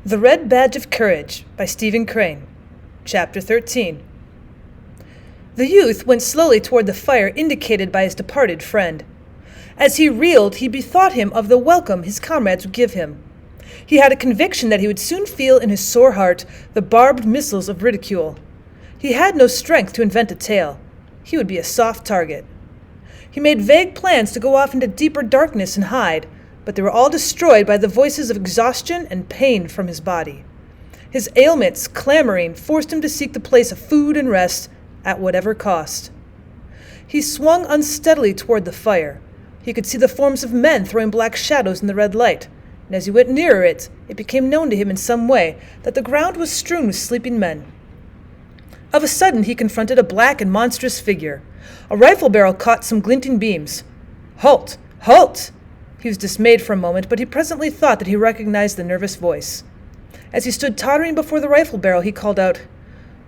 The Red Badge of Courage by Stephen Crane. Chapter 13. The youth went slowly toward the fire indicated by his departed friend. As he reeled, he bethought him of the welcome his comrades would give him. He had a conviction that he would soon feel in his sore heart the barbed missiles of ridicule. He had no strength to invent a tale. He would be a soft target. He made vague plans to go off into deeper darkness and hide, but they were all destroyed by the voices of exhaustion and pain from his body. His ailments, clamoring, forced him to seek the place of food and rest at whatever cost. He swung unsteadily toward the fire. He could see the forms of men throwing black shadows in the red light, and as he went nearer it became known to him in some way that the ground was strewn with sleeping men. Of a sudden he confronted a black and monstrous figure. A rifle barrel caught some glinting beams. "Halt! Halt!" He was dismayed for a moment, but he presently thought that he recognized the nervous voice. As he stood tottering before the rifle barrel, he called out,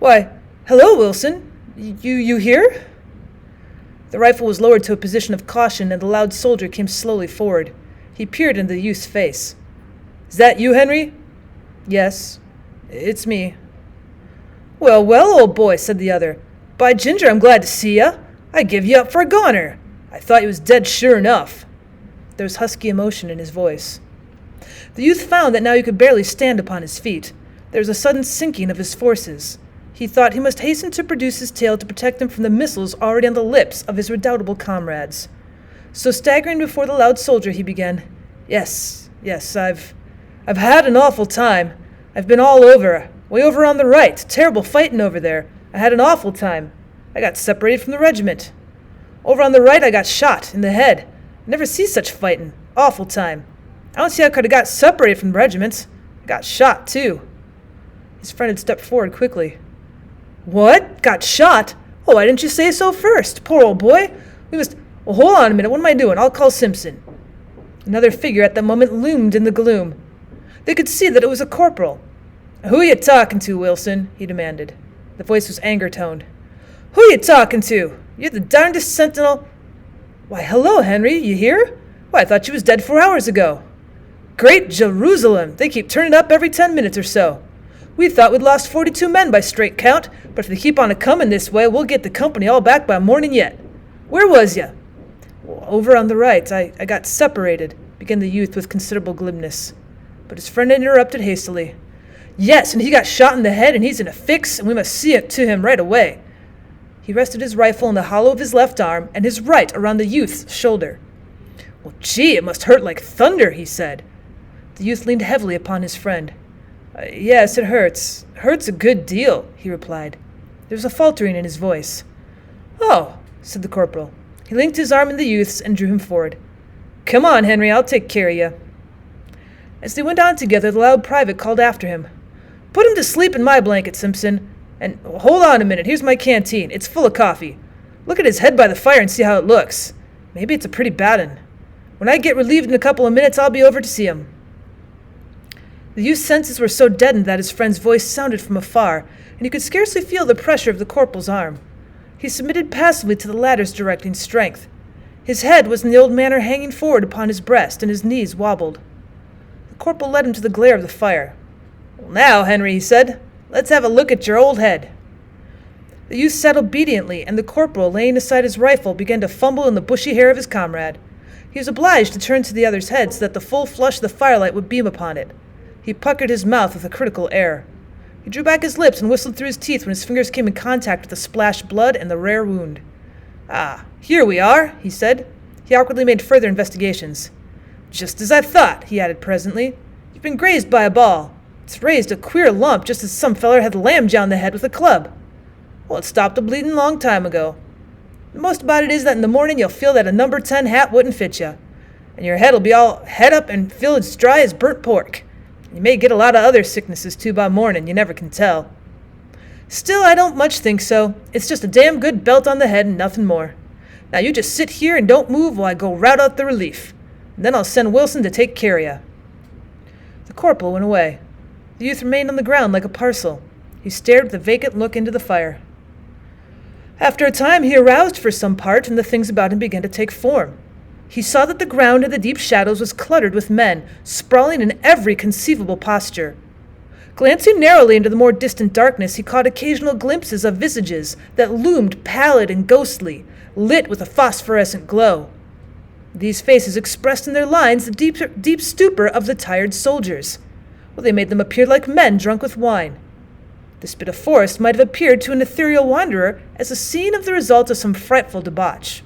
"Why, hello, Wilson. You here?" The rifle was lowered to a position of caution, and the loud soldier came slowly forward. He peered into the youth's face. "Is that you, Henry?" "Yes, it's me." "Well, well, old boy," said the other. "By ginger, I'm glad to see ya. I give you up for a goner. I thought you was dead sure enough." There was husky emotion in his voice. The youth found that now he could barely stand upon his feet. There was a sudden sinking of his forces. He thought he must hasten to produce his tale to protect him from the missiles already on the lips of his redoubtable comrades. So staggering before the loud soldier, he began, Yes, I've had an awful time. I've been all over, way over on the right. Terrible fighting over there. I had an awful time. I got separated from the regiment. Over on the right, I got shot in the head. Never see such fightin'. Awful time. I don't see how I could have got separated from the regiments. I got shot, too. His friend had stepped forward quickly. "What? Got shot? Oh, why didn't you say so first? Poor old boy. We must... Well, hold on a minute. What am I doing? I'll call Simpson." Another figure at that moment loomed in the gloom. They could see that it was a corporal. "Who you talking to, Wilson?" he demanded. The voice was anger-toned. "Who you talking to? You're the darndest sentinel..." "Why, hello, Henry. You here? Why, I thought you was dead 4 hours ago." "Great Jerusalem! They keep turning up every 10 minutes or so. We thought we'd lost 42 men by straight count, but if they keep on a-coming this way, we'll get the company all back by morning yet. Where was ya?" "Over on the right. I got separated," began the youth with considerable glibness. But his friend interrupted hastily. "Yes, and he got shot in the head, and he's in a fix, and we must see it to him right away." He rested his rifle in the hollow of his left arm and his right around the youth's shoulder. "Well, gee, it must hurt like thunder," he said. The youth leaned heavily upon his friend. Yes, it hurts. Hurts a good deal," he replied. There was a faltering in his voice. "Oh," said the corporal. He linked his arm in the youth's and drew him forward. "Come on, Henry, I'll take care of you." As they went on together, the loud private called after him. "Put him to sleep in my blanket, Simpson. And hold on a minute, here's my canteen. It's full of coffee. Look at his head by the fire and see how it looks. Maybe it's a pretty bad one. When I get relieved in a couple of minutes, I'll be over to see him." The youth's senses were so deadened that his friend's voice sounded from afar, and he could scarcely feel the pressure of the corporal's arm. He submitted passively to the latter's directing strength. His head was in the old manner hanging forward upon his breast, and his knees wobbled. The corporal led him to the glare of the fire. "Well, now, Henry," he said, "let's have a look at your old head." The youth sat obediently, and the corporal, laying aside his rifle, began to fumble in the bushy hair of his comrade. He was obliged to turn to the other's head so that the full flush of the firelight would beam upon it. He puckered his mouth with a critical air. He drew back his lips and whistled through his teeth when his fingers came in contact with the splashed blood and the rare wound. "Ah, here we are," he said. He awkwardly made further investigations. "Just as I thought," he added presently. "You've been grazed by a ball. It's raised a queer lump, just as some feller had lammed you on the head with a club. Well, it stopped a bleeding long time ago. The most about it is that in the morning you'll feel that a number 10 hat wouldn't fit you, and your head'll be all head up and feel as dry as burnt pork. You may get a lot of other sicknesses too by morning, you never can tell. Still, I don't much think so. It's just a damn good belt on the head and nothing more. Now you just sit here and don't move while I go rout out the relief, and then I'll send Wilson to take care of you." The corporal went away. The youth remained on the ground like a parcel. He stared with a vacant look into the fire. After a time he aroused for some part, and the things about him began to take form. He saw that the ground in the deep shadows was cluttered with men, sprawling in every conceivable posture. Glancing narrowly into the more distant darkness, he caught occasional glimpses of visages that loomed pallid and ghostly, lit with a phosphorescent glow. These faces expressed in their lines the deep stupor of the tired soldiers. Well, they made them appear like men drunk with wine. This bit of forest might have appeared to an ethereal wanderer as a scene of the result of some frightful debauch.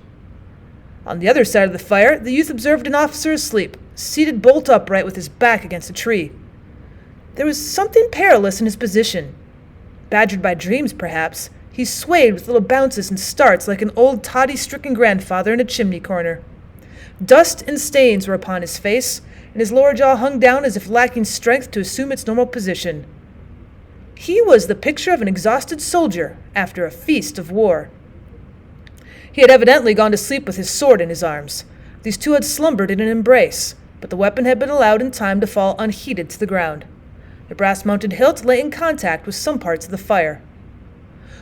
On the other side of the fire, the youth observed an officer asleep, seated bolt upright with his back against a tree. There was something perilous in his position. Badgered by dreams, perhaps, he swayed with little bounces and starts like an old toddy-stricken grandfather in a chimney corner. Dust and stains were upon his face, and his lower jaw hung down as if lacking strength to assume its normal position. He was the picture of an exhausted soldier after a feast of war. He had evidently gone to sleep with his sword in his arms. These two had slumbered in an embrace, but the weapon had been allowed in time to fall unheeded to the ground. The brass-mounted hilt lay in contact with some parts of the fire.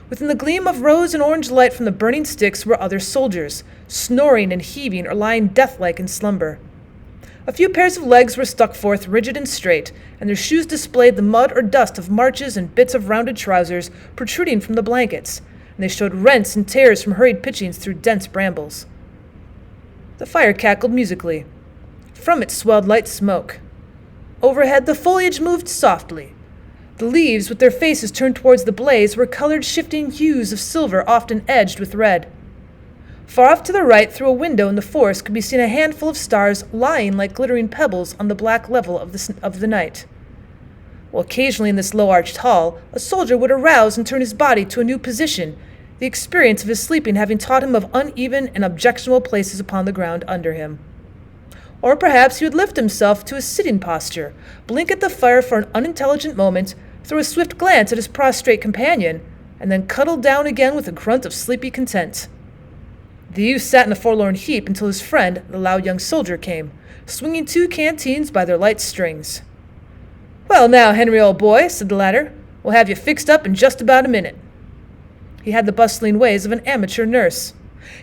Within the gleam of rose and orange light from the burning sticks were other soldiers, snoring and heaving or lying death-like in slumber. A few pairs of legs were stuck forth rigid and straight, and their shoes displayed the mud or dust of marches and bits of rounded trousers protruding from the blankets, and they showed rents and tears from hurried pitchings through dense brambles. The fire cackled musically. From it swelled light smoke. Overhead the foliage moved softly. The leaves, with their faces turned towards the blaze, were colored shifting hues of silver often edged with red. Far off to the right, through a window in the forest, could be seen a handful of stars lying like glittering pebbles on the black level of the night. Well, occasionally in this low-arched hall, a soldier would arouse and turn his body to a new position, the experience of his sleeping having taught him of uneven and objectionable places upon the ground under him. Or perhaps he would lift himself to a sitting posture, blink at the fire for an unintelligent moment, throw a swift glance at his prostrate companion, and then cuddle down again with a grunt of sleepy content. The youth sat in a forlorn heap until his friend, the loud young soldier, came, swinging 2 canteens by their light strings. "Well now, Henry, old boy," said the latter, "we'll have you fixed up in just about a minute." He had the bustling ways of an amateur nurse.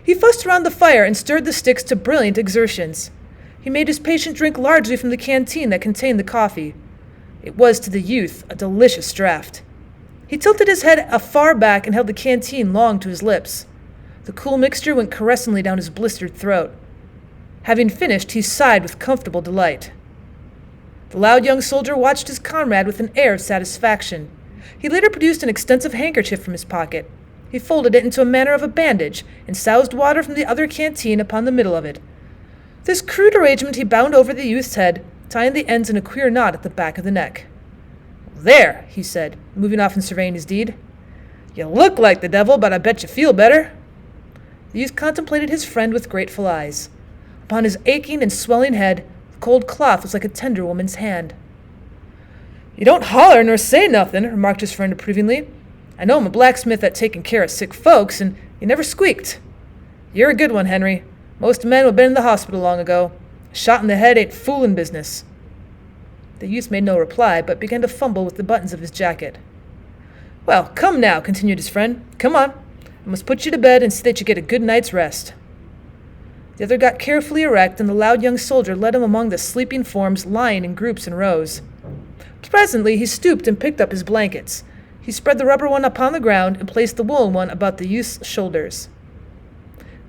He fussed around the fire and stirred the sticks to brilliant exertions. He made his patient drink largely from the canteen that contained the coffee. It was to the youth a delicious draught. He tilted his head afar back and held the canteen long to his lips. The cool mixture went caressingly down his blistered throat. Having finished, he sighed with comfortable delight. The loud young soldier watched his comrade with an air of satisfaction. He later produced an extensive handkerchief from his pocket. He folded it into a manner of a bandage and soused water from the other canteen upon the middle of it. This crude arrangement he bound over the youth's head, tying the ends in a queer knot at the back of the neck. "There," he said, moving off and surveying his deed. "You look like the devil, but I bet you feel better." The youth contemplated his friend with grateful eyes. Upon his aching and swelling head, the cold cloth was like a tender woman's hand. "You don't holler nor say nothin'," remarked his friend approvingly. "I know I'm a blacksmith at taking care of sick folks, and you never squeaked. You're a good one, Henry. Most men would have been in the hospital long ago. A shot in the head ain't foolin' business." The youth made no reply, but began to fumble with the buttons of his jacket. "Well, come now," continued his friend. "Come on. I must put you to bed and see that you get a good night's rest." The other got carefully erect, and the loud young soldier led him among the sleeping forms lying in groups and rows. Presently he stooped and picked up his blankets. He spread the rubber one upon the ground and placed the woolen one about the youth's shoulders.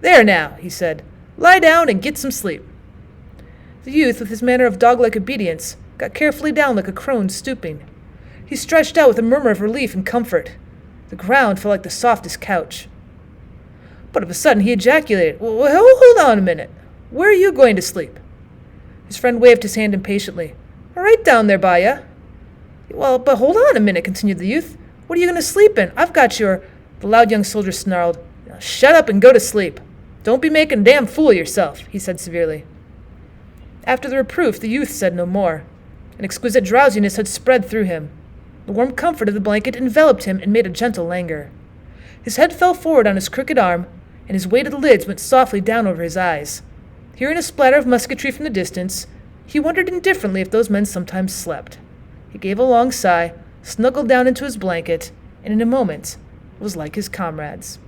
"There now," he said. "Lie down and get some sleep." The youth, with his manner of dog-like obedience, got carefully down like a crone stooping. He stretched out with a murmur of relief and comfort. The ground felt like the softest couch. But of a sudden he ejaculated, "Well, hold on a minute. Where are you going to sleep?" His friend waved his hand impatiently. "Right down there by ya." "Well, but hold on a minute," continued the youth. "What are you going to sleep in? I've got your—" The loud young soldier snarled. "Now shut up and go to sleep. Don't be making a damn fool of yourself," he said severely. After the reproof, the youth said no more. An exquisite drowsiness had spread through him. The warm comfort of the blanket enveloped him and made a gentle languor. His head fell forward on his crooked arm, and his weighted lids went softly down over his eyes. Hearing a splatter of musketry from the distance, he wondered indifferently if those men sometimes slept. He gave a long sigh, snuggled down into his blanket, and in a moment was like his comrades.